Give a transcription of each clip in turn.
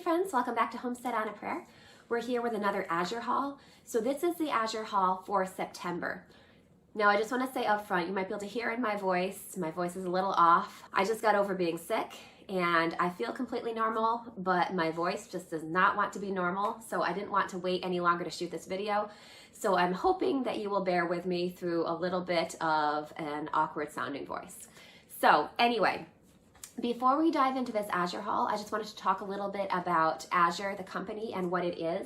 friends, welcome back to Homestead on a Prayer. We're here with another Azure haul. So this is the Azure haul for September. Now I just want to say up front, you might be able to hear in my voice is a little off. I just got over being sick and I feel completely normal, but my voice just does not want to be normal. So I didn't want to wait any longer to shoot this video. So I'm hoping that you will bear with me through a little bit of an awkward sounding voice. So anyway, before we dive into this Azure haul, I just wanted to talk a little bit about Azure, the company, and what it is.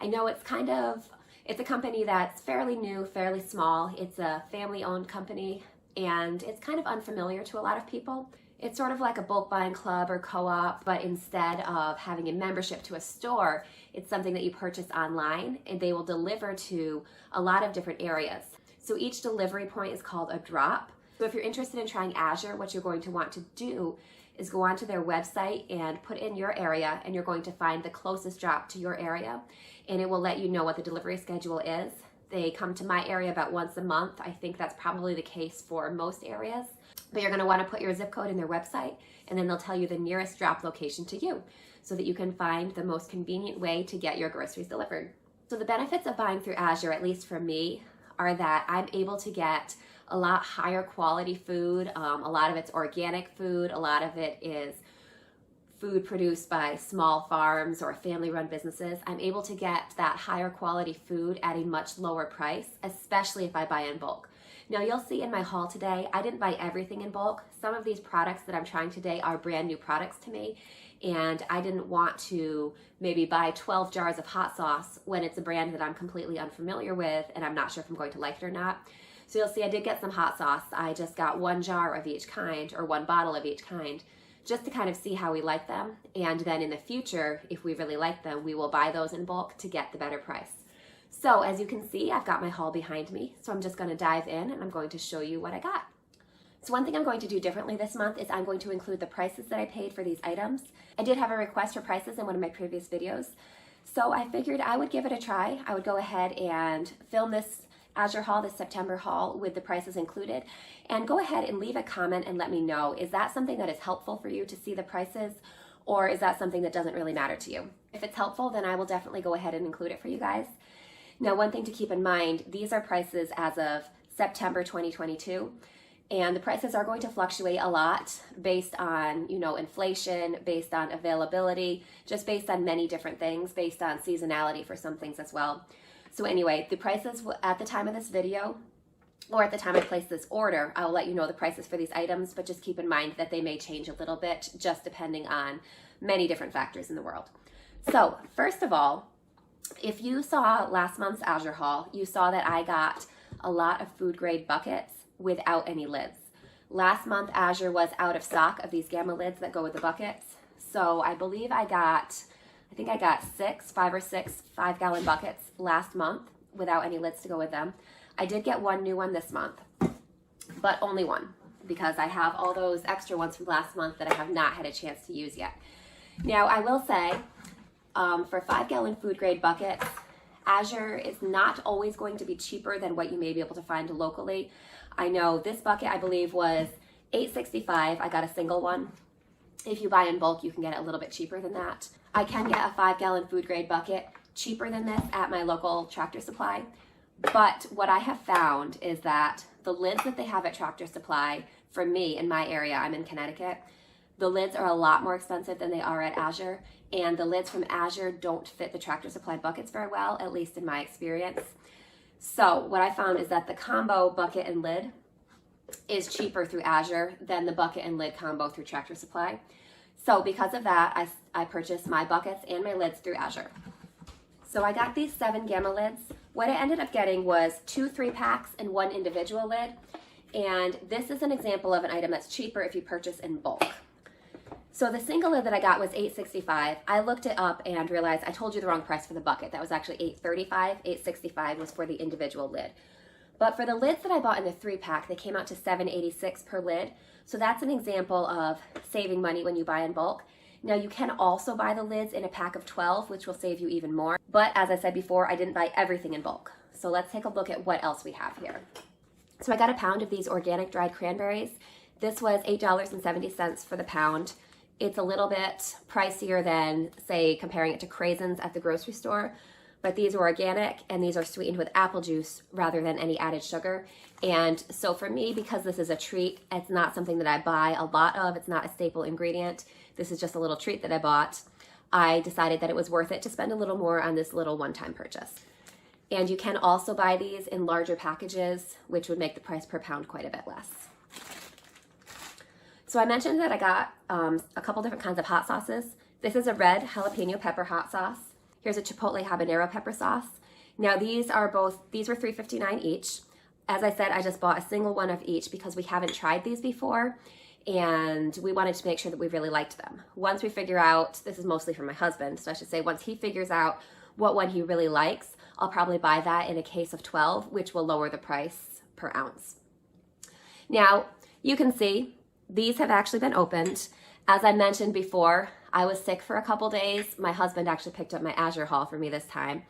I know it's a company that's fairly new, fairly small. It's a family-owned company, and it's kind of unfamiliar to a lot of people. It's sort of like a bulk buying club or co-op, but instead of having a membership to a store, it's something that you purchase online, and they will deliver to a lot of different areas. So each delivery point is called a drop. So if you're interested in trying Azure, what you're going to want to do is go onto their website and put in your area, and you're going to find the closest drop to your area, and it will let you know what the delivery schedule is. They come to my area about once a month. I think that's probably the case for most areas. But you're going to want to put your zip code in their website, and then they'll tell you the nearest drop location to you so that you can find the most convenient way to get your groceries delivered. So the benefits of buying through Azure, at least for me, are that I'm able to get a lot higher quality food. A lot of it's organic food. A lot of it is food produced by small farms or family-run businesses. I'm able to get that higher quality food at a much lower price, especially if I buy in bulk. Now you'll see in my haul today, I didn't buy everything in bulk. Some of these products that I'm trying today are brand new products to me, and I didn't want to maybe buy 12 jars of hot sauce when it's a brand that I'm completely unfamiliar with and I'm not sure if I'm going to like it or not. So you'll see I did get some hot sauce. I just got one jar of each kind, or one bottle of each kind, just to kind of see how we like them. And then in the future, if we really like them, we will buy those in bulk to get the better price. So as you can see, I've got my haul behind me. So I'm just going to dive in and I'm going to show you what I got. So one thing I'm going to do differently this month is I'm going to include the prices that I paid for these items. I did have a request for prices in one of my previous videos. So I figured I would give it a try. I would go ahead and film this Azure haul, this September haul, with the prices included, and go ahead and leave a comment and let me know, is that something that is helpful for you to see the prices, or is that something that doesn't really matter to you? If it's helpful, then I will definitely go ahead and include it for you guys. Now, one thing to keep in mind, these are prices as of September 2022, and the prices are going to fluctuate a lot based on, inflation, based on availability, just based on many different things, based on seasonality for some things as well. So anyway, the prices at the time of this video, or at the time I place this order, I will let you know the prices for these items, but just keep in mind that they may change a little bit just depending on many different factors in the world. So first of all, if you saw last month's Azure haul, you saw that I got a lot of food grade buckets without any lids. Last month, Azure was out of stock of these gamma lids that go with the buckets. So I believe I got 5 or 6 5-gallon buckets last month without any lids to go with them. I did get one new one this month, but only one, because I have all those extra ones from last month that I have not had a chance to use yet. Now, I will say, for 5-gallon food grade buckets, Azure is not always going to be cheaper than what you may be able to find locally. I know this bucket, I believe, was $8.65. I got a single one. If you buy in bulk, you can get it a little bit cheaper than that. I can get a 5-gallon food grade bucket cheaper than this at my local Tractor Supply. But what I have found is that the lids that they have at Tractor Supply, for me in my area, I'm in Connecticut, the lids are a lot more expensive than they are at Azure. And the lids from Azure don't fit the Tractor Supply buckets very well, at least in my experience. So what I found is that the combo bucket and lid is cheaper through Azure than the bucket and lid combo through Tractor Supply. So because of that, I purchased my buckets and my lids through Azure. So I got these 7 gamma lids. What I ended up getting was 2 3-packs and 1 individual lid. And this is an example of an item that's cheaper if you purchase in bulk. So the single lid that I got was $8.65. I looked it up and realized I told you the wrong price for the bucket. That was actually $8.35. $8.65 was for the individual lid. But for the lids that I bought in the 3-pack, they came out to $7.86 per lid. So that's an example of saving money when you buy in bulk. Now you can also buy the lids in a pack of 12, which will save you even more. But as I said before, I didn't buy everything in bulk. So let's take a look at what else we have here. So I got a pound of these organic dried cranberries. This was $8.70 for the pound. It's a little bit pricier than, say, comparing it to craisins at the grocery store, but these are organic and these are sweetened with apple juice rather than any added sugar. And so for me, because this is a treat, it's not something that I buy a lot of. It's not a staple ingredient. This is just a little treat that I bought. I decided that it was worth it to spend a little more on this little one-time purchase. And you can also buy these in larger packages, which would make the price per pound quite a bit less. So I mentioned that I got a couple different kinds of hot sauces. This is a red jalapeno pepper hot sauce. Here's a chipotle habanero pepper sauce. Now these were $3.59 each. As I said, I just bought a single one of each because we haven't tried these before and we wanted to make sure that we really liked them. Once we figure out, this is mostly for my husband, so I should say once he figures out what one he really likes, I'll probably buy that in a case of 12, which will lower the price per ounce. Now, you can see these have actually been opened. As I mentioned before, I was sick for a couple days. My husband actually picked up my Azure haul for me this time.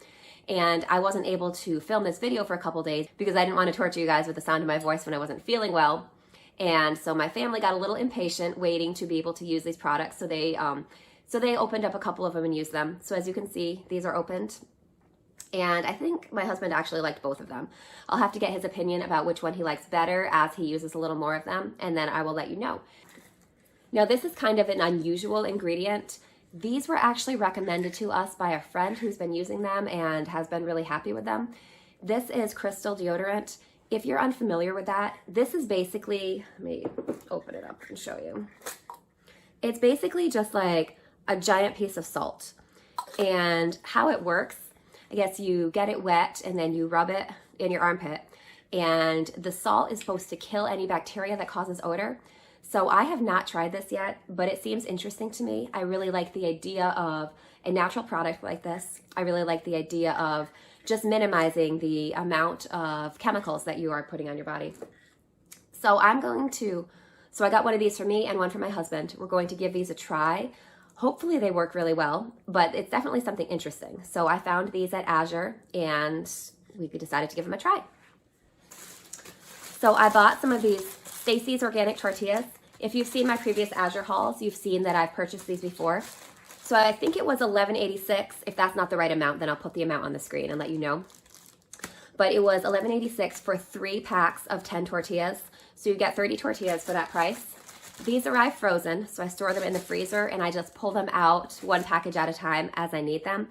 And I wasn't able to film this video for a couple days because I didn't want to torture you guys with the sound of my voice when I wasn't feeling well. And so my family got a little impatient waiting to be able to use these products. So they opened up a couple of them and used them. So as you can see, these are opened. And I think my husband actually liked both of them. I'll have to get his opinion about which one he likes better as he uses a little more of them, and then I will let you know. Now this is kind of an unusual ingredient. These were actually recommended to us by a friend who's been using them and has been really happy with them. This is crystal deodorant. If you're unfamiliar with that, this is basically, let me open it up and show you. It's basically just like a giant piece of salt. And how it works, I guess you get it wet and then you rub it in your armpit. And the salt is supposed to kill any bacteria that causes odor. So I have not tried this yet, but it seems interesting to me. I really like the idea of a natural product like this. I really like the idea of just minimizing the amount of chemicals that you are putting on your body. So I got one of these for me and one for my husband. We're going to give these a try. Hopefully they work really well, but it's definitely something interesting. So I found these at Azure and we decided to give them a try. So I bought some of these Stacy's organic tortillas. If you've seen my previous Azure hauls, you've seen that I've purchased these before. So I think it was $11.86. If that's not the right amount, then I'll put the amount on the screen and let you know. But it was $11.86 for 3 packs of 10 tortillas. So you get 30 tortillas for that price. These arrive frozen, so I store them in the freezer and I just pull them out one package at a time as I need them.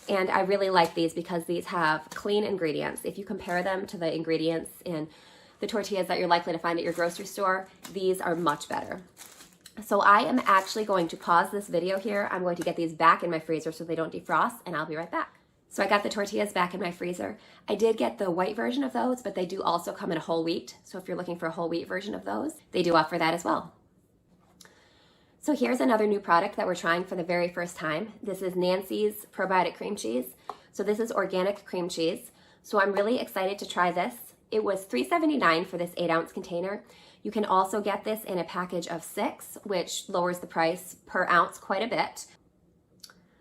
And I really like these because these have clean ingredients. If you compare them to the ingredients in the tortillas that you're likely to find at your grocery store, these are much better. So I am actually going to pause this video here. I'm going to get these back in my freezer so they don't defrost, and I'll be right back. So I got the tortillas back in my freezer. I did get the white version of those, but they do also come in a whole wheat. So if you're looking for a whole wheat version of those, they do offer that as well. So here's another new product that we're trying for the very first time. This is Nancy's probiotic cream cheese. So this is organic cream cheese. So I'm really excited to try this. It was $3.79 for this 8-ounce container. You can also get this in a package of 6, which lowers the price per ounce quite a bit.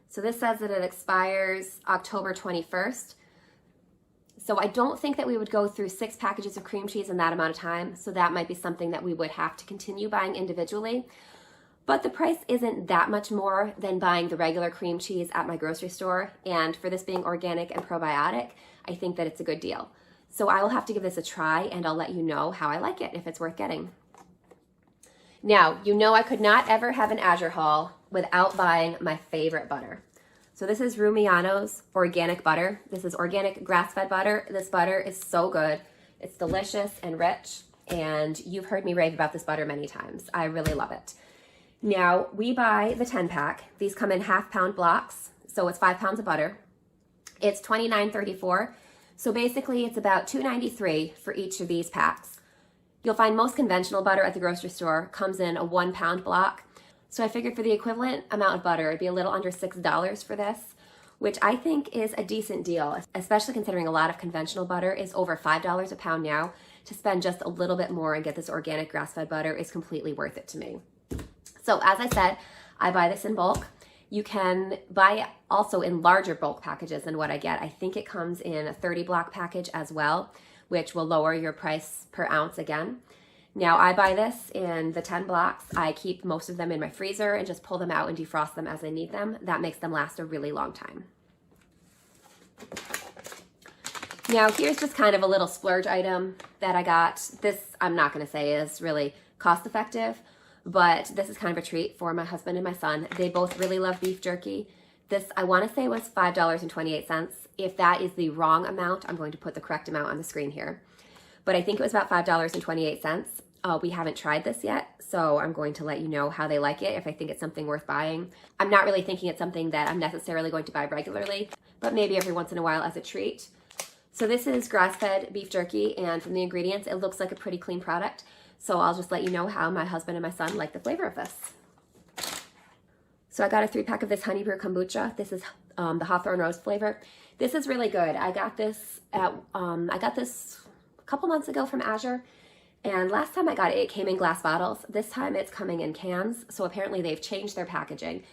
So this says that it expires October 21st. So I don't think that we would go through 6 packages of cream cheese in that amount of time. So that might be something that we would have to continue buying individually. But the price isn't that much more than buying the regular cream cheese at my grocery store. And for this being organic and probiotic, I think that it's a good deal. So I will have to give this a try and I'll let you know how I like it, if it's worth getting. Now, you know I could not ever have an Azure haul without buying my favorite butter. So this is Rumiano's organic butter. This is organic grass-fed butter. This butter is so good. It's delicious and rich, and you've heard me rave about this butter many times. I really love it. Now, we buy the 10-pack. These come in half-pound blocks, so it's 5 pounds of butter. It's $29.34. So basically, it's about $2.93 for each of these packs. You'll find most conventional butter at the grocery store comes in a 1-pound block. So I figured for the equivalent amount of butter, it'd be a little under $6 for this, which I think is a decent deal, especially considering a lot of conventional butter is over $5 a pound now. To spend just a little bit more and get this organic grass-fed butter is completely worth it to me. So as I said, I buy this in bulk. You can buy it also in larger bulk packages than what I get. I think it comes in a 30 block package as well, which will lower your price per ounce again. Now I buy this in the 10 blocks. I keep most of them in my freezer and just pull them out and defrost them as I need them. That makes them last a really long time. Now here's just kind of a little splurge item that I got. This I'm not going to say is really cost effective, but this is kind of a treat for my husband and my son. They both really love beef jerky. This I want to say was $5.28. If that is the wrong amount, I'm going to put the correct amount on the screen here. But I think it was about $5.28. We haven't tried this yet, so I'm going to let you know how they like it, if I think it's something worth buying. I'm not really thinking it's something that I'm necessarily going to buy regularly, but maybe every once in a while as a treat. So this is grass-fed beef jerky, and from the ingredients, it looks like a pretty clean product. So I'll just let you know how my husband and my son like the flavor of this. So I got a 3-pack of this honey brew kombucha. This is the Hawthorne Rose flavor. This is really good. I got this a couple months ago from Azure, and last time I got it, it came in glass bottles. This time it's coming in cans, so apparently they've changed their packaging,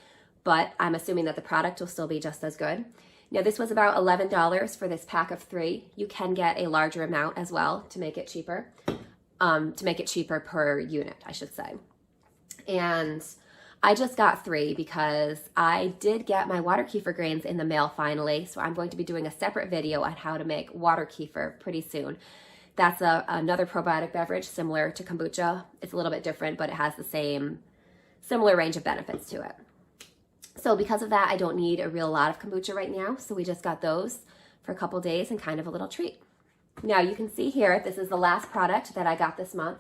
but I'm assuming that the product will still be just as good. Now this was about $11 for this pack of 3. You can get a larger amount as well to make it cheaper, per unit, I should say. And I just got 3 because I did get my water kefir grains in the mail finally, so I'm going to be doing a separate video on how to make water kefir pretty soon. That's another probiotic beverage similar to kombucha. It's a little bit different, but it has the similar range of benefits to it. So because of that, I don't need a real lot of kombucha right now. So we just got those for a couple days and kind of a little treat. Now you can see here, this is the last product that I got this month.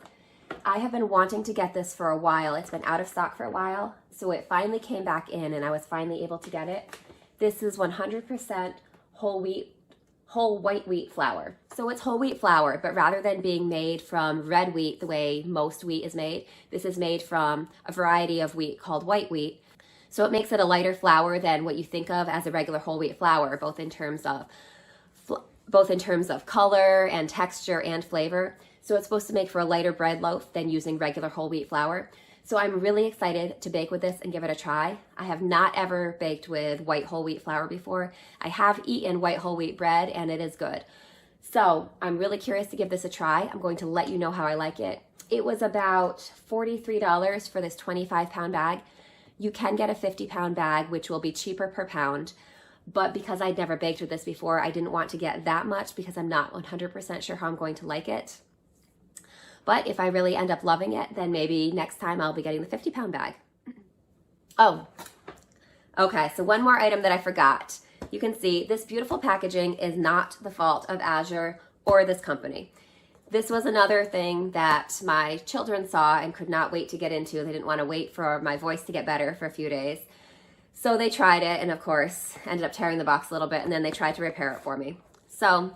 I have been wanting to get this for a while. It's been out of stock for a while. So it finally came back in and I was finally able to get it. This is 100% whole white wheat flour. So it's whole wheat flour, but rather than being made from red wheat the way most wheat is made, this is made from a variety of wheat called white wheat. So it makes it a lighter flour than what you think of as a regular whole wheat flour, both in terms of color and texture and flavor. So it's supposed to make for a lighter bread loaf than using regular whole wheat flour. So I'm really excited to bake with this and give it a try. I have not ever baked with white whole wheat flour before. I have eaten white whole wheat bread and it is good. So I'm really curious to give this a try. I'm going to let you know how I like it. It was about $43 for this 25-pound bag. You can get a 50-pound bag, which will be cheaper per pound. But because I'd never baked with this before, I didn't want to get that much because I'm not 100% sure how I'm going to like it. But if I really end up loving it, then maybe next time I'll be getting the 50-pound bag. Oh, okay, so one more item that I forgot. You can see this beautiful packaging is not the fault of Azure or this company. This was another thing that my children saw and could not wait to get into. They didn't want to wait for my voice to get better for a few days. So they tried it and of course ended up tearing the box a little bit, and then they tried to repair it for me. So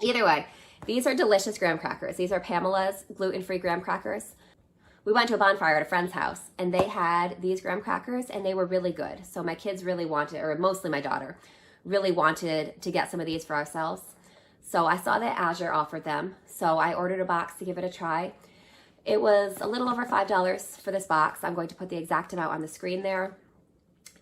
either way, these are delicious graham crackers. These are Pamela's gluten-free graham crackers. We went to a bonfire at a friend's house and they had these graham crackers and they were really good. So my kids really wanted, or mostly my daughter, really wanted to get some of these for ourselves. So I saw that Azure offered them. So I ordered a box to give it a try. It was a little over $5 for this box. I'm going to put the exact amount on the screen there.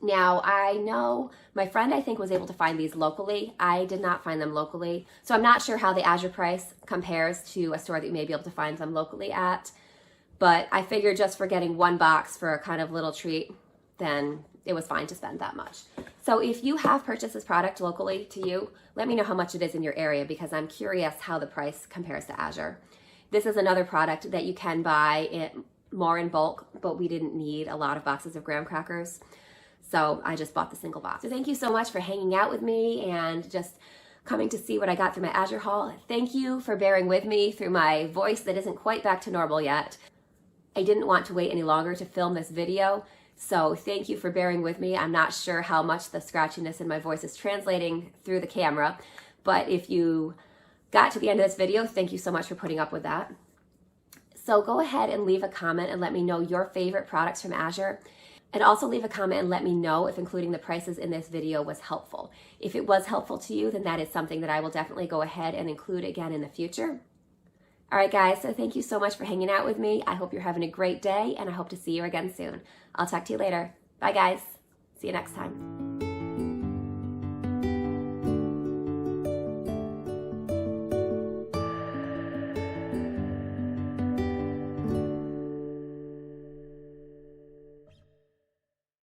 Now, I know my friend, I think, was able to find these locally. I did not find them locally. So I'm not sure how the Azure price compares to a store that you may be able to find them locally at. But I figured just for getting one box for a kind of little treat, then it was fine to spend that much. So if you have purchased this product locally to you, let me know how much it is in your area because I'm curious how the price compares to Azure. This is another product that you can buy more in bulk, but we didn't need a lot of boxes of graham crackers. So I just bought the single box. So thank you so much for hanging out with me and just coming to see what I got through my Azure haul. Thank you for bearing with me through my voice that isn't quite back to normal yet. I didn't want to wait any longer to film this video, so thank you for bearing with me. I'm not sure how much the scratchiness in my voice is translating through the camera, but if you got to the end of this video, thank you so much for putting up with that. So go ahead and leave a comment and let me know your favorite products from Azure. And also leave a comment and let me know if including the prices in this video was helpful. If it was helpful to you, then that is something that I will definitely go ahead and include again in the future. All right, guys, so thank you so much for hanging out with me. I hope you're having a great day, and I hope to see you again soon. I'll talk to you later. Bye, guys. See you next time.